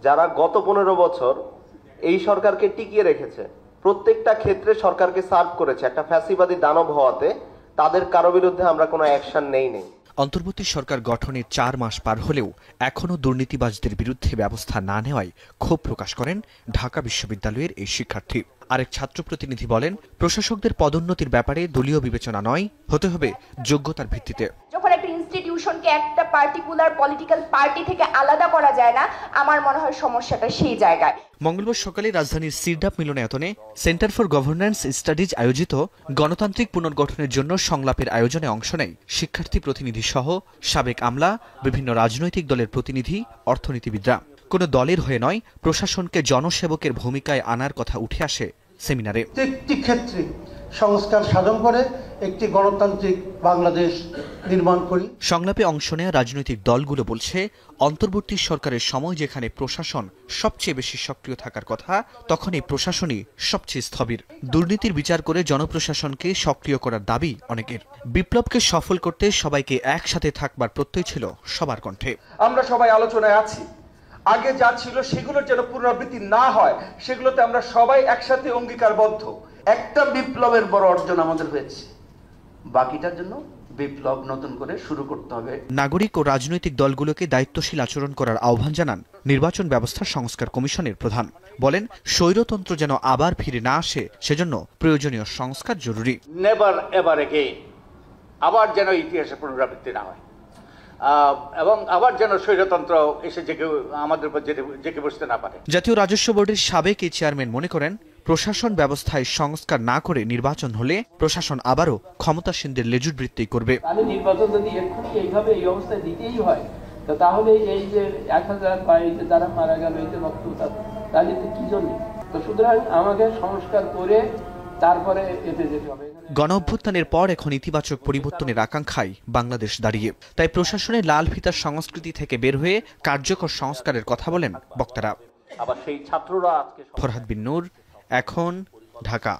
যারা গত 15 বছর এই সরকারকে টিকিয়ে রেখেছে, প্রত্যেকটা ক্ষেত্রে সরকারকে সার্ভ করেছে একটা ফ্যাসিবাদী দানব হওয়াতে, তাদের কারো বিরুদ্ধে আমরা কোনো অ্যাকশন নেই। অন্তর্বর্তী সরকার গঠনের 4 মাস পার হলেও এখনও দুর্নীতিবাজদের বিরুদ্ধে ব্যবস্থা না নেওয়ায় ক্ষোভ প্রকাশ করেন ঢাকা বিশ্ববিদ্যালয়ের এই শিক্ষার্থী। আরেক ছাত্র প্রতিনিধি বলেন, প্রশাসকদের পদোন্নতির ব্যাপারে দলীয় বিবেচনা নয়, হতে হবে যোগ্যতার ভিত্তিতে। যখন একটা ইনস্টিটিউশনকে একটা পার্টিকুলার পলিটিক্যাল পার্টি থেকে আলাদা করা যায় না, আমার মনে হয় সমস্যাটা সেই জায়গায়। মঙ্গলবার সকালে রাজধানীর সিরডাপ মিলনায়তনে সেন্টার ফর গভর্নেন্স স্টাডিজ আয়োজিত গণতান্ত্রিক পুনর্গঠনের জন্য সংলাপের আয়োজনে অংশ নেয় শিক্ষার্থী প্রতিনিধি সহ সাবেক আমলা, বিভিন্ন রাজনৈতিক দলের প্রতিনিধি, অর্থনীতিবিদরা। কোনো দলের হয়ে নয়, প্রশাসনকে জনসেবকের ভূমিকায় আনার কথা উঠে আসে সেমিনারে। প্রত্যেকটি ক্ষেত্রে সংস্কার সাধন করে একটি গণতান্ত্রিক বাংলাদেশ নির্মাণ করি। সংলাপে অংশ নেওয়া রাজনৈতিক দলগুলো বলছে, অন্তর্বর্তী সরকারের সময় যেখানে প্রশাসন সবচেয়ে বেশি সক্রিয় থাকার কথা, তখন এই প্রশাসনই সবচেয়ে স্থবির। দুর্নীতির বিচার করে জনপ্রশাসনকে সক্রিয় করার দাবি অনেকের। বিপ্লবকে সফল করতে সবাইকে একসাথে থাকবার প্রত্যয় ছিল সবার কণ্ঠে। আমরা সবাই আলোচনায় আছি, আগে যা ছিল সেগুলোর যেন পুনরাবৃত্তি না হয়, সেগুলোতে আমরা সবাই একসাথে অঙ্গীকারবদ্ধ। একটা বিপ্লবের বড় অর্জন আমাদের হয়েছে, বাকিটার জন্য বিপ্লব নতুন করে শুরু করতে হবে। নাগরিক ও রাজনৈতিক দলগুলোকে দায়িত্বশীল আচরণ করার আহ্বান জানান নির্বাচন ব্যবস্থা সংস্কার কমিশনের প্রধান। বলেন, স্বৈরতন্ত্র যেন আবার ফিরে না আসে, সেজন্য প্রয়োজনীয় সংস্কার জরুরি। নেভার এভার এগেইন, আবার যেন ইতিহাসের পুনরাবৃত্তি না হয়, এবং আবার যেন স্বৈরতন্ত্র এসে আমাদের উপর জেঁকে বসতে না পারে। জাতীয় রাজস্ব বোর্ডের সাবেক এই চেয়ারম্যান মনে করেন, প্রশাসন ব্যবস্থায় সংস্কার না করে নির্বাচন হলে প্রশাসন আবারও ক্ষমতাসীনদের লেজুর বৃত্তি করবে। নির্বাচন যদি এক্ষুনি এইভাবে এই অবস্থায় দিতেই হয়, তো তাহলে এই যে 1000 বা এই যে যারা মারা গেল, এই যে বক্তব্য, তাহলে কি জন্য? তো সুতরাং আমাকে সংস্কার করে তারপরে এতে যেতে হবে। গণ অভ্যুত্থানের পর এখন ইতিবাচক পরিবর্তনের আকাঙ্ক্ষায় বাংলাদেশ দাঁড়িয়ে। তাই প্রশাসনের লাল ফিতার সংস্কৃতি থেকে বের হয়ে কার্যকর সংস্কারের কথা বলেন বক্তারা। আবার সেই ছাত্ররা আজকে ফরহাদ বিন নূর, এখন, ঢাকা।